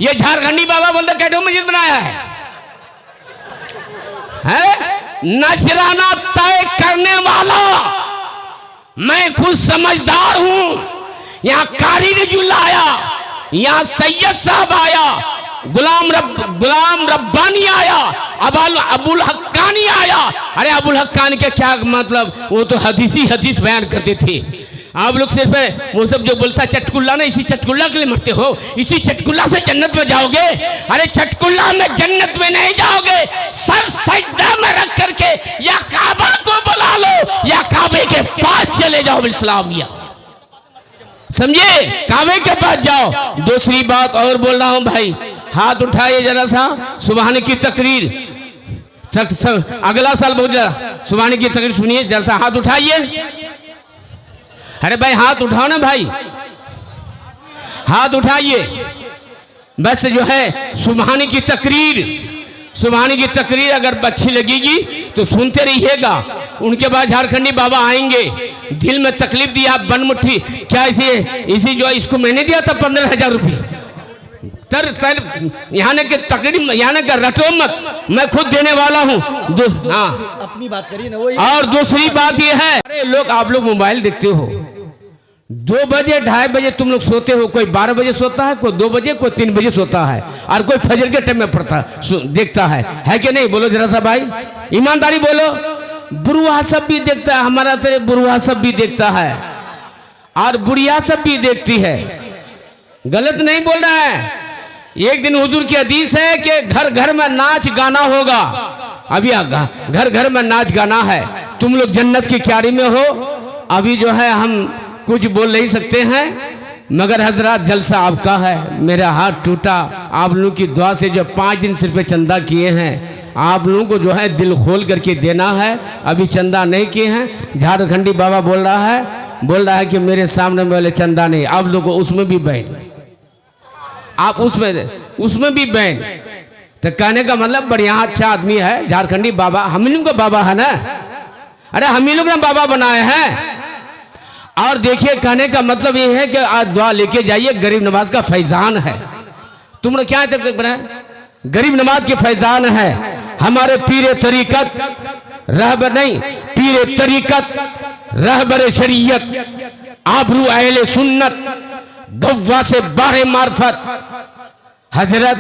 ये झारखंडी बाबा बोलते कैटो मस्जिद बनाया है? नजराना तय करने वाला मैं खुद समझदार हूं। यहाँ कारी रजुल्ला आया, यहाँ सैयद साहब आया, गुलाम रब्बानी आया, अबुल हक्कानी आया। अरे अबुल हक्कानी का क्या मतलब, वो तो हदीस बयान करते थे। आप लोग सिर्फ वो सब जो बोलता चटकुल्ला ना, इसी चटकुल्ला के लिए मरते हो, इसी चटकुल्ला से जन्नत में जाओगे। अरे चटकुल्ला में जन्नत में नहीं जाओगे, सर सजदा में रख करके या काबा को बुला लो या काबे के पास चले जाओ इस्लामिया, समझे? काबे के पास जाओ। दूसरी बात और बोल रहा हूं भाई, हाथ उठाइए जरा सा, सुबहान की तकरीर अगला साल बोल सुबहान की तकरीर सुनिए जरा सा, हाथ उठाइए। अरे भाई हाथ उठाओ ना भाई, हाथ उठाइए। बस जो है सुबहानी की तकरीर अगर अच्छी लगेगी तो सुनते रहिएगा। उनके बाद झारखंडी बाबा आएंगे, दिल में तकलीफ दी आप बनमुट्ठी क्या इसी जो इसको मैंने दिया था 15,000 रुपये यहाँ के तकरीर यहाँ का रटो मत, मैं खुद देने वाला हूँ। हाँ अपनी बात करिए ना। वो और दूसरी बात ये है, अरे लोग आप लोग मोबाइल देखते हो, 2 बजे 2:30 बजे तुम लोग सोते हो, कोई 12 बजे सोता है, कोई 2 बजे, कोई 3 बजे सोता है, और कोई फजर के टाइम में पढ़ता देखता है कि नहीं? बोलो जरा सा भाई, ईमानदारी बोलो। बुढ़वा सब भी देखता है, हमारा तेरे बुढ़वा सब भी देखता है, और बुढ़िया सब भी देखती है, गलत नहीं बोल रहा है। एक दिन हुजूर की हदीस है कि घर घर में नाच गाना होगा। अभी घर घर में नाच गाना है, तुम लोग जन्नत की क्यारी में हो। अभी जो है हम कुछ बोल नहीं सकते हैं, मगर हजरत जलसा आपका है। मेरा हाथ टूटा, आप लोगों की दुआ से जो 5 दिन सिर्फ चंदा किए हैं, आप लोगों को जो है दिल खोल करके देना है। अभी चंदा नहीं किए हैं, झारखंडी बाबा बोल रहा है कि मेरे सामने वाले चंदा नहीं, आप लोगों उसमें भी बैन, आप उसमें भी बैन। तो कहने का मतलब बढ़िया अच्छा आदमी है झारखंडी बाबा, हम लोग का बाबा है ना। अरे हम लोग ने बाबा बनाए हैं। और देखिए कहने का मतलब ये है कि आज दुआ लेके जाइए, गरीब नवाज का फैजान है। तुम लोग क्या तक बनाए, गरीब नवाज के फैजान है। हमारे पीर तरीकत रहबर नहीं, पीर तरीकत रहबर शरीयत आबरू अहले सुन्नत गव्वा से बारे मार्फत हजरत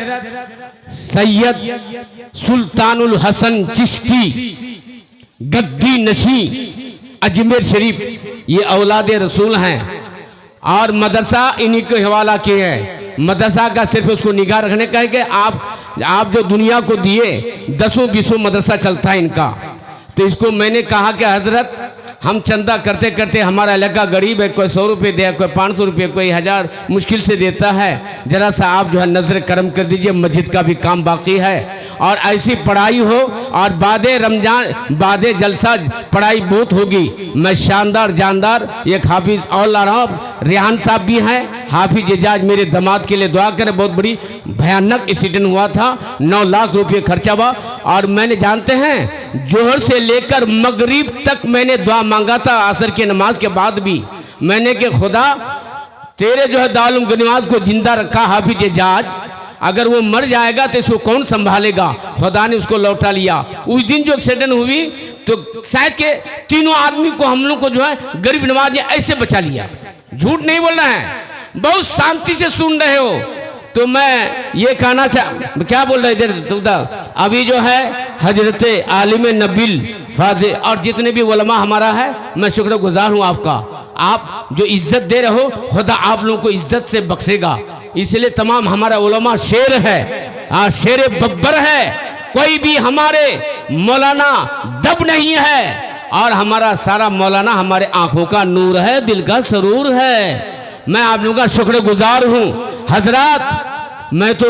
सैयद सुल्तानुल हसन चिश्ती गद्दी नशी अजमेर शरीफ, ये औलाद रसूल हैं। और मदरसा इन्हीं के हवाला किए हैं। मदरसा का सिर्फ उसको निगाह रखने का है कि आप जो दुनिया को दिए 10-20 मदरसा चलता है इनका। तो इसको मैंने कहा कि हजरत हम चंदा करते करते हमारा इलाका गरीब है, कोई 100 रुपये दे, कोई 500 रुपये, कोई 1000 मुश्किल से देता है। जरा सा आप जो है नजर करम कर दीजिए, मस्जिद का भी काम बाकी है। और ऐसी पढ़ाई हो, और बाद रमजान बाद जलसा पढ़ाई बहुत होगी। मैं शानदार जानदार एक हाफिज और ला रहा हूँ, रेहान साहब भी हैं, हाफिज एजाज मेरे दामाद के लिए दुआ करें। बहुत बड़ी भयानक एक्सीडेंट हुआ था, 9 लाख रुपये खर्चा हुआ। और मैंने जानते हैं जोहर से लेकर मगरिब तक मैंने दुआ मांगा था, असर की नमाज के बाद भी मैंने कि खुदा तेरे जो है दारुल गनीमत को जिंदा रखा हाफिज एजाज, अगर वो मर जाएगा तो इसको कौन संभालेगा? खुदा ने उसको लौटा लिया। उस दिन जो एक्सीडेंट हुई तो शायद के तीनों आदमी को हम लोग को जो है गरीब नवाज ने ऐसे बचा लिया। झूठ नहीं बोल रहे हैं, बहुत शांति से सुन रहे हो। तो मैं ये कहना क्या बोल रहे इधर अभी जो है हजरत आलिम नबील फाजिल और जितने भी उलमा हमारा है, मैं शुक्रगुजार हूँ आपका। आप जो इज्जत दे रहे हो, खुदा आप लोगों को इज्जत से बख्शेगा। इसलिए तमाम हमारा उलमा शेर है, शेर बब्बर है। कोई भी हमारे मौलाना दब नहीं है, और हमारा सारा मौलाना हमारे आंखों का नूर है, दिल का सरूर है। मैं आप लोगों का शुक्रगुजार हूँ हजरात। मैं तो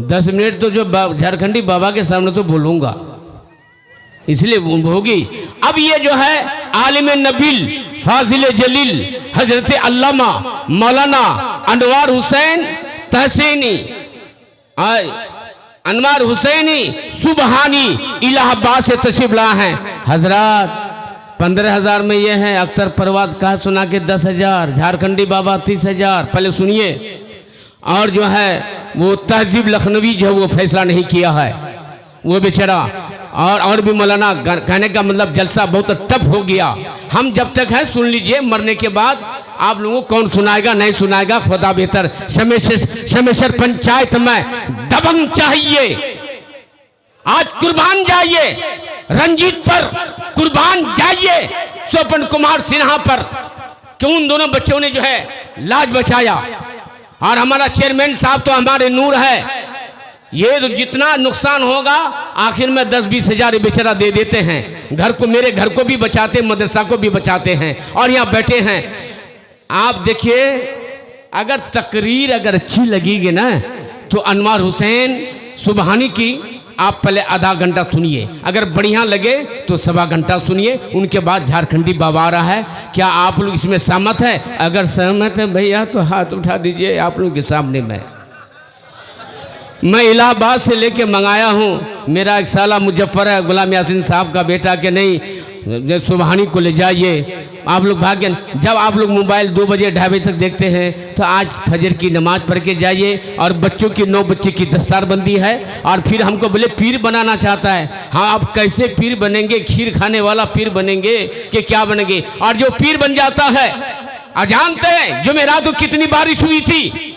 10 मिनट तो जो झारखंडी बाबा के सामने तो बोलूँगा, इसलिए होगी। अब ये जो है आलिम नबील फाजिल जलील हजरत अल्लामा मौलाना अनवार हुसैन तहसीनी अनवार हुसैनी सुबहानी इलाहाबाद से तशरीफ ला हैं। हजरात 15,000 में ये है, अख्तर परवाद कहा सुना के 10,000, झारखंडी बाबा 30,000। पहले सुनिए। और जो है वो तहजीब लखनवी जो है वो फैसला नहीं किया है, वो बेचारा। और भी मौलाना कहने का मतलब जलसा बहुत टफ हो गया। हम जब तक है सुन लीजिए, मरने के बाद आप लोगों को कौन सुनाएगा नहीं सुनाएगा खुदा बेहतर। शमेशर पंचायत में दबंग चाहिए, आज कुर्बान जाइए, रंजीत पर कुर्बान जाइए, स्वपन कुमार सिन्हा पर, कि उन दोनों बच्चों ने जो है लाज बचाया। और हमारा चेयरमैन साहब तो हमारे नूर है, ये तो जितना नुकसान होगा आखिर में 10-20 हजार बेचारा दे देते हैं। घर को, मेरे घर को भी बचाते, मदरसा को भी बचाते हैं, और यहाँ बैठे हैं। आप देखिए, अगर तकरीर अगर अच्छी लगेगी ना तो अनवार हुसैन सुबहानी की आप पहले आधा घंटा सुनिए, अगर बढ़िया लगे तो 1.25 घंटा सुनिए, उनके बाद झारखंडी बाबा आ रहा है। क्या आप लोग इसमें सहमत है? अगर सहमत है भैया तो हाथ उठा दीजिए आप लोग के सामने। मैं इलाहाबाद से लेके मंगाया हूँ, मेरा एक साला मुजफ्फर है, गुलाम यासीन साहब का बेटा, के नहीं सुबहानी को ले जाइए। आप लोग भाग्य, जब आप लोग मोबाइल 2 बजे 2:30 बजे तक देखते हैं तो आज फजर की नमाज पढ़ के जाइए। और बच्चों की 9 बच्चे की दस्तारबंदी है, और फिर हमको बोले पीर बनाना चाहता है। हाँ, आप कैसे पीर बनेंगे? खीर खाने वाला पीर बनेंगे कि क्या बनेंगे? और जो पीर बन जाता है, और जानते हैं जुमेरात को कितनी बारिश हुई थी?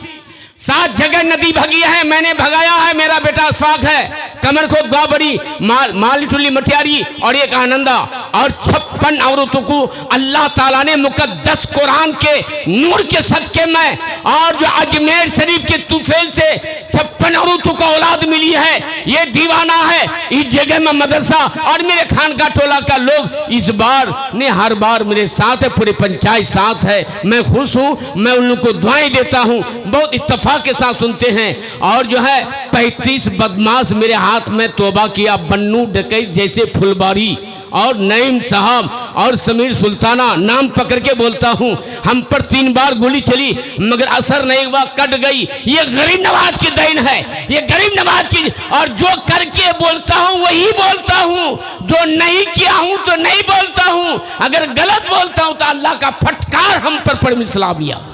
7 जगह नदी भगी है, मैंने भगाया है, मेरा बेटा अशफाक है, कमर खोद गाबड़ी, मालिटुल्ली मटियारी और एक आनंदा, और 56 औरतों को अल्लाह ताला ने मुकद्दस कुरान के नूर के सदके में, और जो अजमेर शरीफ के तुफैल से 56 औरतों को औलाद मिली है, ये दीवाना है। इस जगह में मदरसा और मेरे खानका टोला का लोग इस बार ने हर बार मेरे साथ है, पूरी पंचायत साथ है। मैं खुश हूँ, मैं उन लोगों को दुआएं देता हूँ, बहुत इत्तेफाक के साथ सुनते हैं। और जो है 35 बदमाश मेरे हाथ में तौबा किया, बन्नू डकैत जैसे फुलबारी और नईम साहब और समीर सुल्ताना, नाम पकड़ के बोलता हूँ। हम पर 3 बार गोली चली मगर असर नहीं हुआ, कट गई। ये गरीब नवाज की देन है, ये गरीब नवाज की। और जो करके बोलता हूँ वही बोलता हूँ, जो नहीं किया हूँ तो नहीं बोलता हूँ। अगर गलत बोलता हूँ तो अल्लाह का फटकार हम पर पड़ इस्लामिया।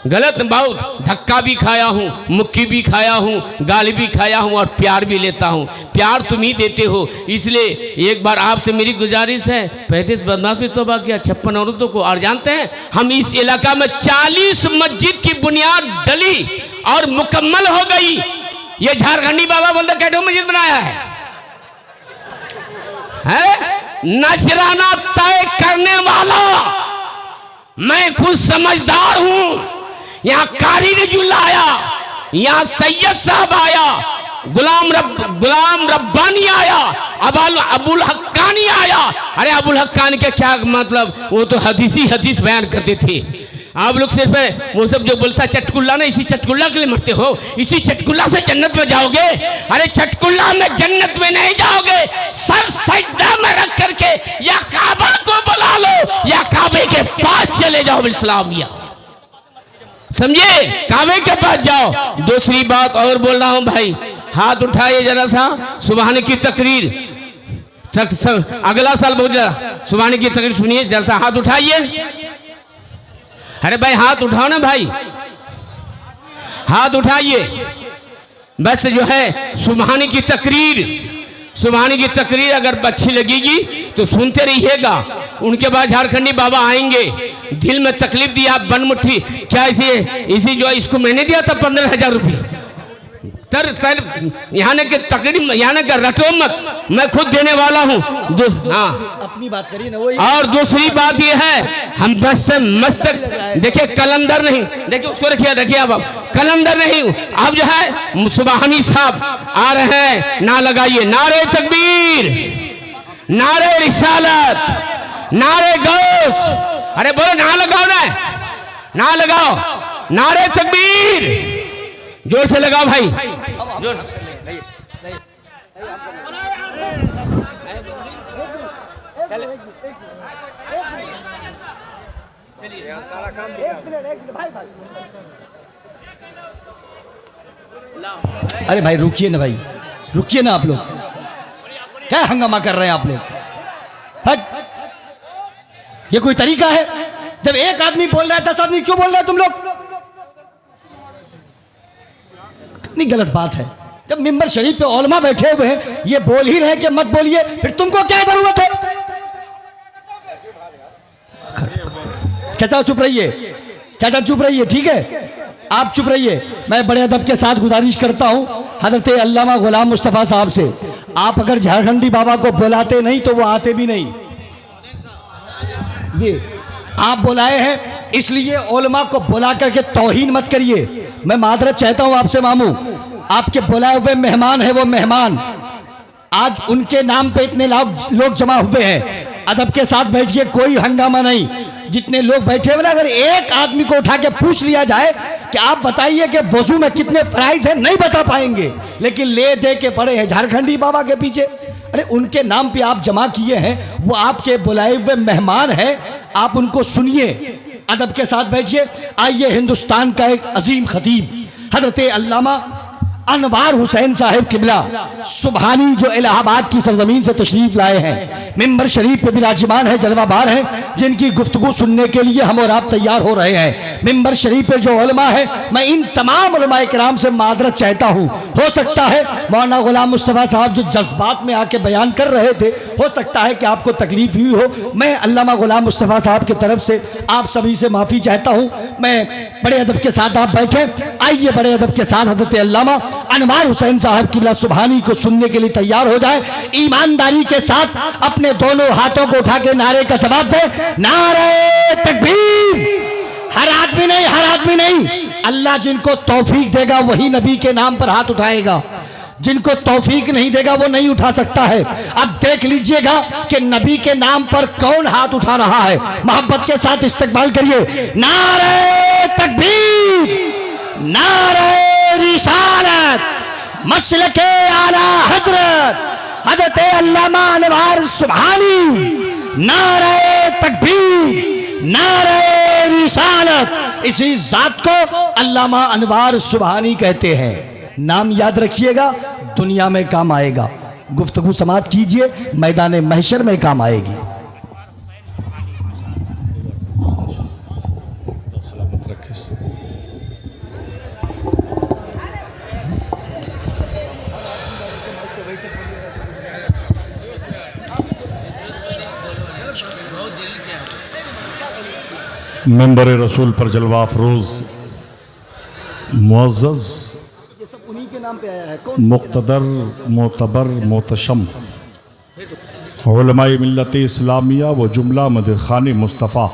गलत बहुत धक्का भी खाया हूँ, मुक्की भी खाया हूँ, गाली भी खाया हूँ, और प्यार भी लेता हूँ। प्यार तुम ही देते हो, इसलिए एक बार आपसे मेरी गुजारिश है, 35 बदमाश भी तौबा किया, 56 औरतों को। और जानते हैं हम इस इलाका में 40 मस्जिद की बुनियाद डली और मुकम्मल हो गई। ये झारखंडी बाबा बोलते कैटो मस्जिद बनाया है? नजराना तय करने वाला मैं खुद समझदार हूँ। यहाँ कारी रजुल्ला आया, यहाँ सैयद साहब आया, गुलाम रब्बानी आया, अबुल हक्कानी आया। अरे अबुल हक्कानी का क्या मतलब, वो तो हदीस बयान करते थे। आप लोग सिर्फ वो सब जो बोलता चटकुल्ला ना, इसी चटकुल्ला के लिए मरते हो, इसी चटकुल्ला से जन्नत में जाओगे। अरे चटकुल्ला में जन्नत में नहीं जाओगे, सर सजदा में रख करके या काबा को बुला लो या काबे के पास चले जाओ इस्लामिया, समझे? काबे के पास जाओ। दूसरी बात और बोल रहा हूं भाई, हाथ उठाइए जरा सा। सुबहानी की तकरीर अगला साल बहुत सुबहानी की तकरीर सुनिए जरा सा, हाथ उठाइए। अरे भाई हाथ उठाओ ना भाई, हाथ उठाइए। बस जो है सुबहानी की तकरीर अगर अच्छी लगेगी तो सुनते रहिएगा। उनके बाद झारखंडी बाबा आएंगे, दिल में तकलीफ दी आप बनमुट्ठी, क्या इसी जो इसको मैंने दिया था 15,000 रुपये। यहाँ के तकरीर यहाँ का रटो मत, मैं खुद देने वाला हूँ। हाँ अपनी बात करिए ना। वो और दूसरी बात ये है, हम मस्त देखिए कलंदर नहीं, देखिए उसको रखिए अब कलंदर नहीं। अब जो है सुबहानी साहब आ रहे हैं, ना लगाइए नारे तकबीर, नारे रिसालत, नारे गौस। अरे बोलो ना लगाओ ना लगाओ, नारे तकबीर जोर से लगाओ भाई, जोर से। अरे भाई रुकिए ना भाई, रुकिए ना। आप लोग क्या हंगामा कर रहे हैं आप लोग? हट, ये कोई तरीका है? जब एक आदमी बोल रहा है 10 आदमी क्यों बोल रहे हैं तुम लोग? कितनी गलत बात है। जब मिंबर शरीफ पे उलमा बैठे हुए हैं, ये बोल ही रहे कि मत बोलिए, फिर तुमको क्या जरूरत है? चाचा चुप रहिए, चाचा चुप रहिए, ठीक है, आप चुप रहिए। मैं बड़े अदब के साथ गुजारिश करता हूं हजरत अल्लामा गुलाम मुस्तफ़ा साहब से, आप अगर झारखंडी बाबा को बुलाते नहीं तो वो आते भी नहीं। ये आप बुलाए हैं, इसलिए उलमा को बुला करके तौहीन मत करिए। मैं मादरत चाहता हूं आपसे मामू, आपके बुलाए हुए मेहमान है, वो मेहमान आज उनके नाम पे इतने लोग जमा हुए हैं, अदब के साथ बैठिए, कोई हंगामा नहीं। जितने लोग बैठे हुए ना, अगर एक आदमी को उठा के पूछ लिया जाए कि आप बताइए कि वजू में कितने फराइज हैं, नहीं बता पाएंगे, लेकिन ले दे के पड़े हैं झारखंडी बाबा के पीछे। अरे उनके नाम पे आप जमा किए हैं, वो आपके बुलाए हुए मेहमान हैं, आप उनको सुनिए, अदब के साथ बैठिए। आइए, हिंदुस्तान का एक अजीम खतीब हजरत अल्लामा अनवार हुसैन साहिब किबला सुबहानी, जो इलाहाबाद की सरजमीन से तशरीफ लाए हैं, मिंबर शरीफ पे विराजमान है, जलवाबार हैं, जिनकी गुफ्तगू सुनने के लिए हम और आप तैयार हो रहे हैं। मिंबर शरीफ पे जो उलमा है, मैं इन तमाम उलमाए किराम से मादरत चाहता हूँ। हो सकता है मौलाना गुलाम मुस्तफ़ा साहब जो जज्बात में आके बयान कर रहे थे, हो सकता है कि आपको तकलीफ हुई हो। मैं अल्लामा गुलाम मुस्तफ़ा साहब की तरफ से आप सभी से माफ़ी चाहता हूँ। मैं बड़े अदब के साथ आप बैठे, आइए बड़े अदब के साथ हज़रत अल्लामा अनवार हुसैन साहब किबला सुबहानी को सुनने के लिए तैयार हो जाए। ईमानदारी के साथ अपने दोनों हाथों को उठा के नारे का जवाब दे, नारे तकबीर। हर आदमी नहीं, हर आदमी नहीं, अल्लाह जिनको तौफीक देगा वही नबी के नाम पर हाथ उठाएगा, जिनको तौफीक नहीं देगा वो नहीं उठा सकता है। अब देख लीजिएगा कि नबी के नाम पर कौन हाथ उठा रहा है। मोहब्बत के साथ इस्तकबाल करिए, नारे तकबीर, नारे रिसालत, मसलके आला हजरत हजरत अल्लामा अनवार सुबहानी, नारे तकबीर, नारे रिसालत। इसी जात को अल्लामा अनवार सुबहानी कहते हैं। नाम याद रखिएगा, दुनिया में काम आएगा। गुफ्तगू समात कीजिए, मैदान महशर में काम आएगी। मेंबर रसूल पर जलवा अफरोज मुअज़्ज़ज़ मुक़्तदर मोतबर मोतशम उलमाए मिल्लत इस्लामिया व जुमला मदखानी मुस्तफ़ा